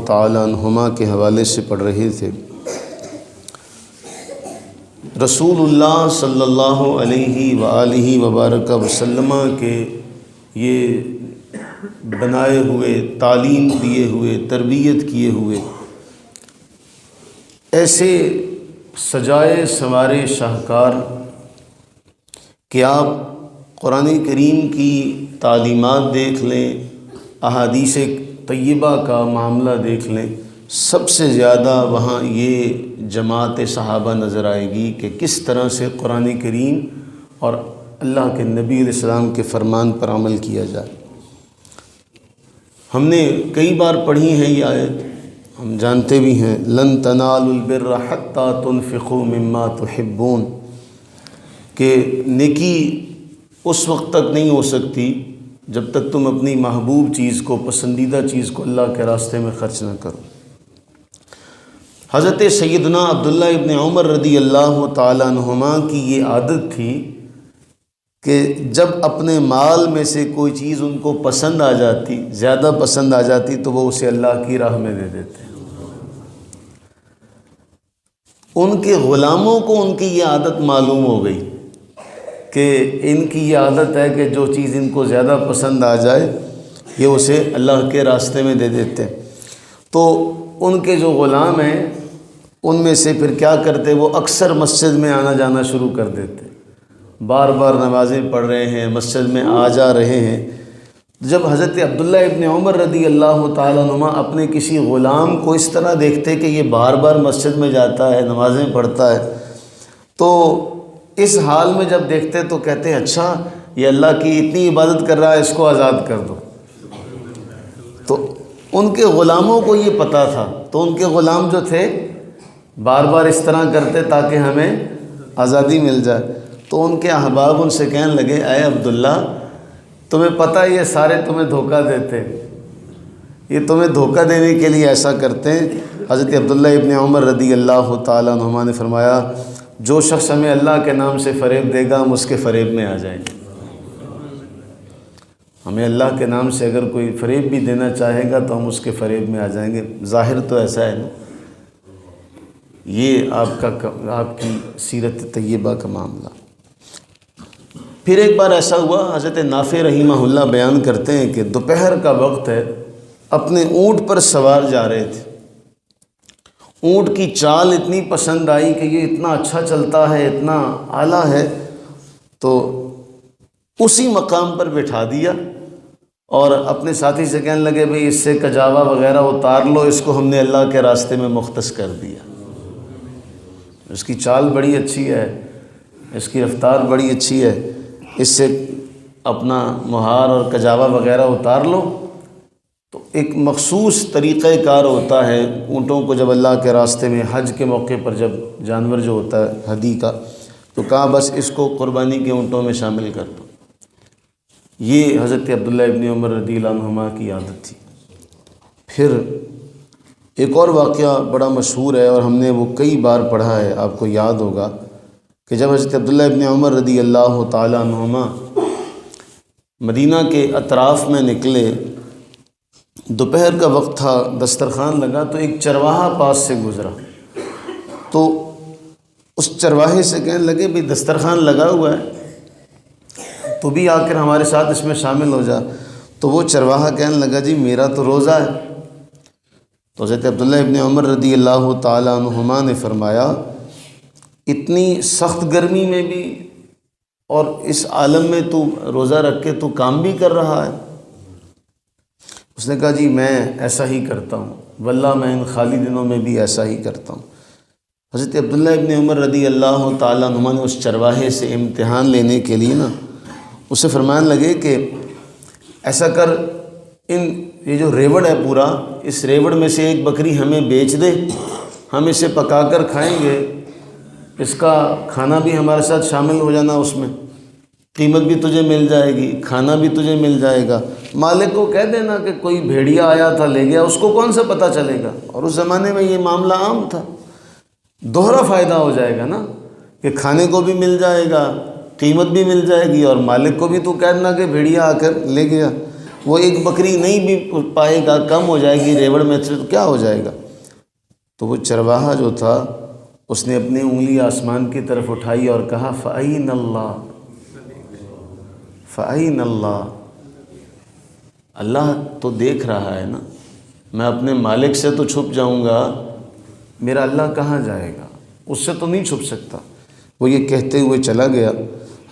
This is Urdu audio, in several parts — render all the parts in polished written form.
تعالی عنہما کے حوالے سے پڑھ رہے تھے۔ رسول اللہ صلی اللہ علیہ وآلہ وبارک وسلم کے یہ بنائے ہوئے، تعلیم دیے ہوئے، تربیت کیے ہوئے ایسے سجائے سنوارے شاہکار کہ آپ قرآن کریم کی تعلیمات دیکھ لیں، احادیث طیبہ کا معاملہ دیکھ لیں، سب سے زیادہ وہاں یہ جماعت صحابہ نظر آئے گی کہ کس طرح سے قرآن کریم اور اللہ کے نبی علیہ السلام کے فرمان پر عمل کیا جائے۔ ہم نے کئی بار پڑھی ہیں یہ آیت، ہم جانتے بھی ہیں، لن تنالوا البر حتی تنفقوا مما تحبون، کہ نیکی اس وقت تک نہیں ہو سکتی جب تک تم اپنی محبوب چیز کو، پسندیدہ چیز کو اللہ کے راستے میں خرچ نہ کرو۔ حضرت سیدنا عبداللہ ابن عمر رضی اللہ تعالیٰ عنہما کی یہ عادت تھی کہ جب اپنے مال میں سے کوئی چیز ان کو پسند آ جاتی، زیادہ پسند آ جاتی، تو وہ اسے اللہ کی راہ میں دے دیتے۔ ان کے غلاموں کو ان کی یہ عادت معلوم ہو گئی کہ ان کی یہ عادت ہے کہ جو چیز ان کو زیادہ پسند آ جائے یہ اسے اللہ کے راستے میں دے دیتے۔ تو ان کے جو غلام ہیں ان میں سے پھر کیا کرتے، وہ اکثر مسجد میں آنا جانا شروع کر دیتے، بار بار نمازیں پڑھ رہے ہیں، مسجد میں آ جا رہے ہیں۔ جب حضرت عبداللہ ابن عمر رضی اللہ تعالیٰ عنہما اپنے کسی غلام کو اس طرح دیکھتے کہ یہ بار بار مسجد میں جاتا ہے، نمازیں پڑھتا ہے، تو اس حال میں جب دیکھتے تو کہتے اچھا یہ اللہ کی اتنی عبادت کر رہا ہے، اس کو آزاد کر دو۔ تو ان کے غلاموں کو یہ پتہ تھا، تو ان کے غلام جو تھے بار بار اس طرح کرتے تاکہ ہمیں آزادی مل جائے۔ تو ان کے احباب ان سے کہنے لگے اے عبداللہ، تمہیں پتہ یہ سارے تمہیں دھوکہ دیتے، یہ تمہیں دھوکہ دینے کے لیے ایسا کرتے ہیں۔ حضرت عبداللہ ابن عمر رضی اللہ تعالیٰ عنہما نے فرمایا جو شخص ہمیں اللہ کے نام سے فریب دے گا ہم اس کے فریب میں آ جائیں گے۔ ہمیں اللہ کے نام سے اگر کوئی فریب بھی دینا چاہے گا تو ہم اس کے فریب میں آ جائیں گے۔ ظاہر تو ایسا ہے نا، یہ آپ کی سیرت طیبہ کا معاملہ۔ پھر ایک بار ایسا ہوا، حضرت نافع رحمہ اللہ بیان کرتے ہیں کہ دوپہر کا وقت ہے، اپنے اونٹ پر سوار جا رہے تھے، اونٹ کی چال اتنی پسند آئی کہ یہ اتنا اچھا چلتا ہے، اتنا اعلیٰ ہے، تو اسی مقام پر بٹھا دیا اور اپنے ساتھی سے کہنے لگے بھئی اس سے کجاوا وغیرہ اتار لو، اس کو ہم نے اللہ کے راستے میں مختص کر دیا۔ اس کی چال بڑی اچھی ہے، اس کی رفتار بڑی اچھی ہے، اس سے اپنا مہار اور کجاوا وغیرہ اتار لو۔ تو ایک مخصوص طریقہ کار ہوتا ہے اونٹوں کو جب اللہ کے راستے میں، حج کے موقع پر جب جانور جو ہوتا ہے ہدی کا، تو کہا بس اس کو قربانی کے اونٹوں میں شامل کر دو۔ یہ حضرت عبداللہ ابن عمر رضی اللہ عنہما کی عادت تھی۔ پھر ایک اور واقعہ بڑا مشہور ہے اور ہم نے وہ کئی بار پڑھا ہے، آپ کو یاد ہوگا کہ جب حضرت عبداللہ ابن عمر رضی اللہ تعالیٰ عنہما مدینہ کے اطراف میں نکلے، دوپہر کا وقت تھا، دسترخوان لگا تو ایک چرواہا پاس سے گزرا، تو اس چرواہے سے کہنے لگے بھی دسترخوان لگا ہوا ہے تو بھی آ کر ہمارے ساتھ اس میں شامل ہو جا۔ تو وہ چرواہا کہنے لگا جی میرا تو روزہ ہے۔ تو حضرت عبداللہ ابن عمر رضی اللہ تعالیٰ عنہما نے فرمایا اتنی سخت گرمی میں بھی اور اس عالم میں تو روزہ رکھ کے تو کام بھی کر رہا ہے؟ اس نے کہا جی میں ایسا ہی کرتا ہوں، واللہ میں ان خالی دنوں میں بھی ایسا ہی کرتا ہوں۔ حضرت عبداللہ ابن عمر رضی اللہ تعالیٰ عنہ نے اس چرواہے سے امتحان لینے کے لیے اسے فرمانے لگے کہ ایسا کر، یہ جو ریوڑ ہے پورا، اس ریوڑ میں سے ایک بکری ہمیں بیچ دے، ہم اسے پکا کر کھائیں گے، اس کا کھانا بھی ہمارے ساتھ شامل ہو جانا، اس میں قیمت بھی تجھے مل جائے گی، کھانا بھی تجھے مل جائے گا۔ مالک کو کہہ دینا کہ کوئی بھیڑیا آیا تھا لے گیا، اس کو کون سا پتہ چلے گا؟ اور اس زمانے میں یہ معاملہ عام تھا، دوہرا فائدہ ہو جائے گا نا، کہ کھانے کو بھی مل جائے گا، قیمت بھی مل جائے گی، اور مالک کو بھی تو کہہ دینا کہ بھیڑیا آ کر لے گیا۔ وہ ایک بکری نہیں بھی پائے گا، کم ہو جائے گی ریوڑ میں سے، تو کیا ہو جائے گا؟ تو وہ چرواہا جو تھا اس نے اپنی انگلی آسمان کی طرف اٹھائی اور کہا فَأَيْنَ اللَّهُ فَأَيْنَ اللَّهُ، اللہ تو دیکھ رہا ہے نا، میں اپنے مالک سے تو چھپ جاؤں گا، میرا اللہ کہاں جائے گا؟ اس سے تو نہیں چھپ سکتا۔ وہ یہ کہتے ہوئے چلا گیا۔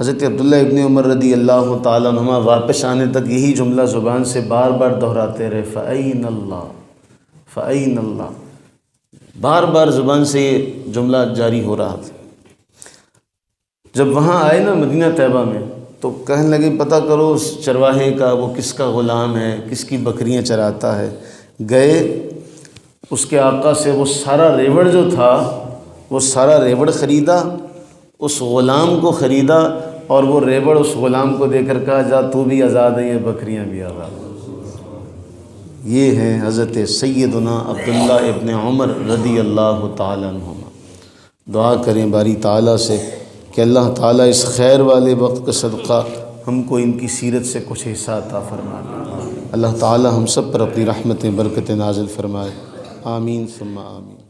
حضرت عبداللہ ابن عمر رضی اللہ تعالیٰ عنہما واپس آنے تک یہی جملہ زبان سے بار بار دہراتے رہے، فَأَيْنَ اللَّهُ فَأَيْنَ اللَّهُ، بار بار زبان سے یہ جملہ جاری ہو رہا تھا۔ جب وہاں آئے نا مدینہ طیبہ میں، تو کہنے لگے پتہ کرو اس چرواہے کا وہ کس کا غلام ہے، کس کی بکریاں چراتا ہے۔ گئے اس کے آقا سے وہ سارا ریوڑ جو تھا وہ سارا ریوڑ خریدا، اس غلام کو خریدا، اور وہ ریوڑ اس غلام کو دے کر کہا جا تو بھی آزاد ہے، یہ بکریاں بھی آزاد ہیں۔ یہ ہیں حضرت سیدنا عبداللہ ابن عمر رضی اللہ تعالیٰ عنہما۔ دعا کریں باری تعالیٰ سے کہ اللہ تعالیٰ اس خیر والے وقت کا صدقہ ہم کو ان کی سیرت سے کچھ حصہ عطا فرمائے۔ اللہ تعالیٰ ہم سب پر اپنی رحمتیں برکتیں نازل فرمائے، آمین ثم آمین۔